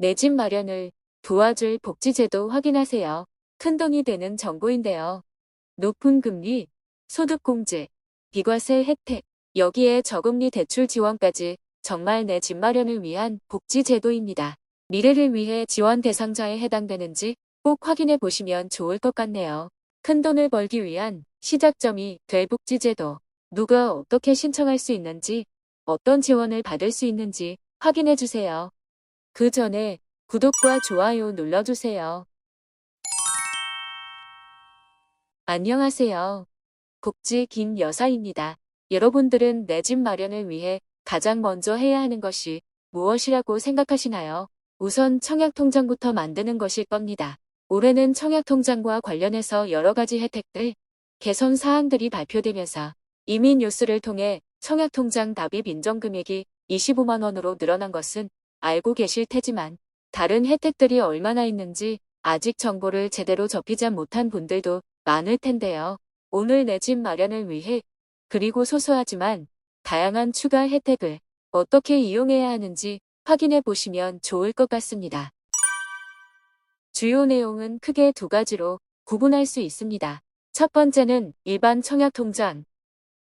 내 집 마련을 도와줄 복지제도 확인하세요. 큰돈이 되는 정보인데요. 높은 금리, 소득공제, 비과세 혜택, 여기에 저금리 대출 지원까지 정말 내 집 마련을 위한 복지제도입니다. 미래를 위해 지원 대상자에 해당되는지 꼭 확인해 보시면 좋을 것 같네요. 큰돈을 벌기 위한 시작점이 될 복지제도, 누가 어떻게 신청할 수 있는지, 어떤 지원을 받을 수 있는지 확인해 주세요. 그 전에 구독과 좋아요 눌러주세요. 안녕하세요. 복지 김 여사입니다. 여러분들은 내 집 마련을 위해 가장 먼저 해야 하는 것이 무엇이라고 생각하시나요? 우선 청약통장부터 만드는 것일 겁니다. 올해는 청약통장과 관련해서 여러 가지 혜택들, 개선 사항들이 발표되면서 이미 뉴스를 통해 청약통장 납입 인정금액이 25만 원으로 늘어난 것은 알고 계실 테지만 다른 혜택들이 얼마나 있는지 아직 정보를 제대로 접하지 못한 분들도 많을 텐데요. 오늘 내 집 마련을 위해 그리고 소소하지만 다양한 추가 혜택을 어떻게 이용해야 하는지 확인해 보시면 좋을 것 같습니다. 주요 내용은 크게 두 가지로 구분할 수 있습니다. 첫 번째는 일반 청약통장,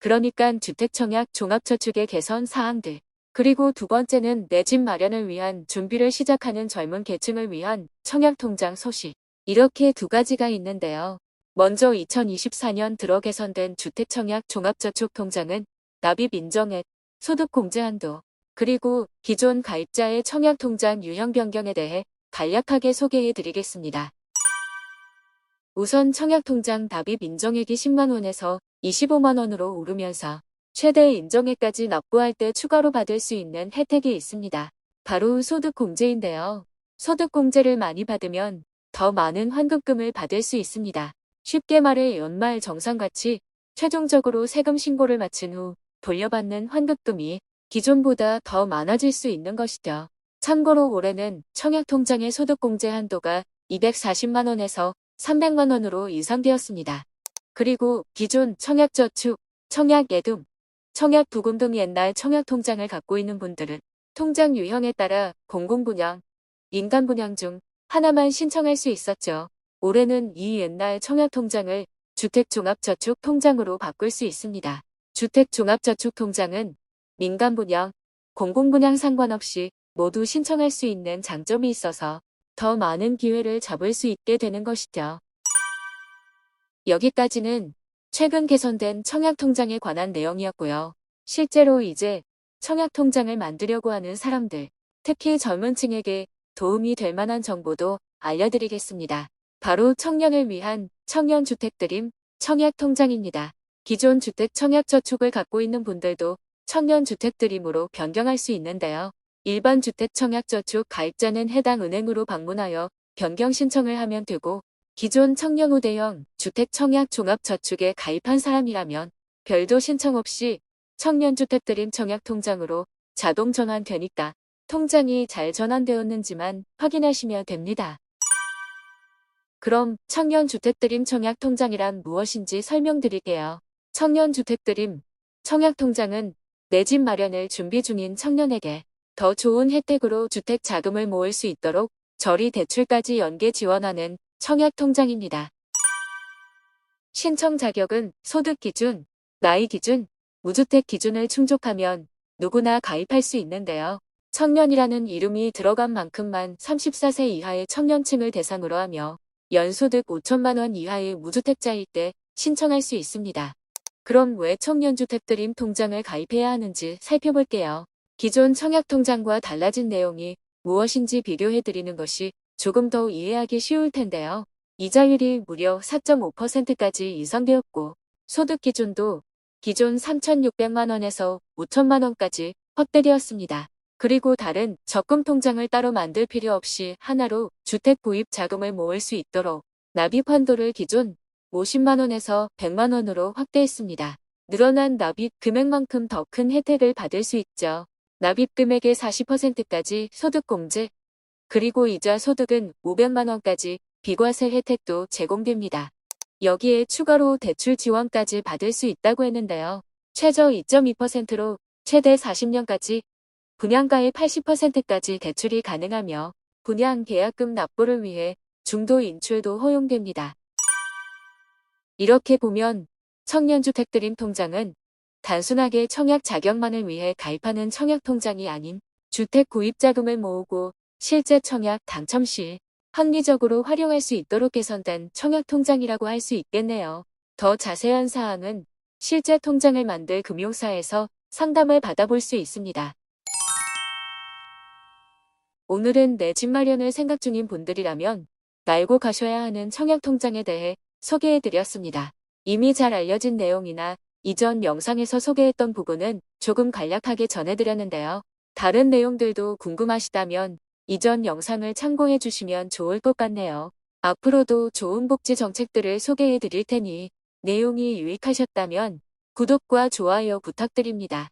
그러니까 주택청약 종합저축의 개선 사항들. 그리고 두 번째는 내 집 마련을 위한 준비를 시작하는 젊은 계층을 위한 청약통장 소식. 이렇게 두 가지가 있는데요. 먼저 2024년 들어 개선된 주택청약 종합저축통장은 납입 인정액, 소득공제 한도, 그리고 기존 가입자의 청약통장 유형 변경에 대해 간략하게 소개해 드리겠습니다. 우선 청약통장 납입 인정액이 10만 원에서 25만 원으로 오르면서 최대 인정액까지 납부할 때 추가로 받을 수 있는 혜택이 있습니다. 바로 소득공제인데요. 소득공제를 많이 받으면 더 많은 환급금을 받을 수 있습니다. 쉽게 말해 연말 정산같이 최종적으로 세금 신고를 마친 후 돌려받는 환급금이 기존보다 더 많아질 수 있는 것이죠. 참고로 올해는 청약통장의 소득공제 한도가 240만 원에서 300만 원으로 인상되었습니다. 그리고 기존 청약저축, 청약예금, 청약부금 등 옛날 청약통장을 갖고 있는 분들은 통장 유형에 따라 공공분양, 민간분양 중 하나만 신청할 수 있었죠. 올해는 이 옛날 청약통장을 주택종합저축통장으로 바꿀 수 있습니다. 주택종합저축통장은 민간분양, 공공분양 상관없이 모두 신청할 수 있는 장점이 있어서 더 많은 기회를 잡을 수 있게 되는 것이죠. 여기까지는 최근 개선된 청약통장에 관한 내용이었고요. 실제로 이제 청약통장을 만들려고 하는 사람들, 특히 젊은 층에게 도움이 될 만한 정보도 알려드리겠습니다. 바로 청년을 위한 청년주택드림 청약통장입니다. 기존 주택 청약저축을 갖고 있는 분들도 청년주택드림으로 변경할 수 있는데요. 일반 주택 청약저축 가입자는 해당 은행으로 방문하여 변경 신청을 하면 되고 기존 청년우대형 주택 청약 종합저축에 가입한 사람이라면 별도 신청 없이 청년주택드림 청약통장으로 자동 전환되니까 통장이 잘 전환되었는지만 확인하시면 됩니다. 그럼 청년주택드림 청약통장이란 무엇인지 설명드릴게요. 청년주택드림 청약통장은 내 집 마련을 준비 중인 청년에게 더 좋은 혜택으로 주택 자금을 모을 수 있도록 저리 대출까지 연계 지원하는 청약통장입니다. 신청 자격은 소득 기준, 나이 기준, 무주택 기준을 충족하면 누구나 가입할 수 있는데요. 청년이라는 이름이 들어간 만큼만 34세 이하의 청년층을 대상으로 하며 연소득 5천만 원 이하의 무주택자일 때 신청할 수 있습니다. 그럼 왜 청년주택드림 통장을 가입해야 하는지 살펴볼게요. 기존 청약통장과 달라진 내용이 무엇인지 비교해드리는 것이 조금 더 이해하기 쉬울 텐데요. 이자율이 무려 4.5%까지 인상되었고 소득 기준도 기존 3,600만 원에서 5천만 원까지 확대되었습니다. 그리고 다른 적금 통장을 따로 만들 필요 없이 하나로 주택 구입 자금을 모을 수 있도록 납입 한도를 기존 50만 원에서 100만 원으로 확대했습니다. 늘어난 납입 금액만큼 더 큰 혜택을 받을 수 있죠. 납입 금액의 40%까지 소득공제, 그리고 이자 소득은 500만 원까지 비과세 혜택도 제공됩니다. 여기에 추가로 대출 지원까지 받을 수 있다고 했는데요. 최저 2.2%로 최대 40년까지, 분양가의 80%까지 대출이 가능하며 분양 계약금 납부를 위해 중도 인출도 허용됩니다. 이렇게 보면 청년주택드림통장은 단순하게 청약 자격만을 위해 가입하는 청약통장이 아닌 주택 구입자금을 모으고 실제 청약 당첨 시 합리적으로 활용할 수 있도록 개선된 청약통장이라고 할 수 있겠네요. 더 자세한 사항은 실제 통장을 만들 금융사에서 상담을 받아볼 수 있습니다. 오늘은 내 집 마련을 생각 중인 분들이라면 알고 가셔야 하는 청약통장에 대해 소개해드렸습니다. 이미 잘 알려진 내용이나 이전 영상에서 소개했던 부분은 조금 간략하게 전해드렸는데요. 다른 내용들도 궁금하시다면 이전 영상을 참고해 주시면 좋을 것 같네요. 앞으로도 좋은 복지 정책들을 소개해 드릴 테니 내용이 유익하셨다면 구독과 좋아요 부탁드립니다.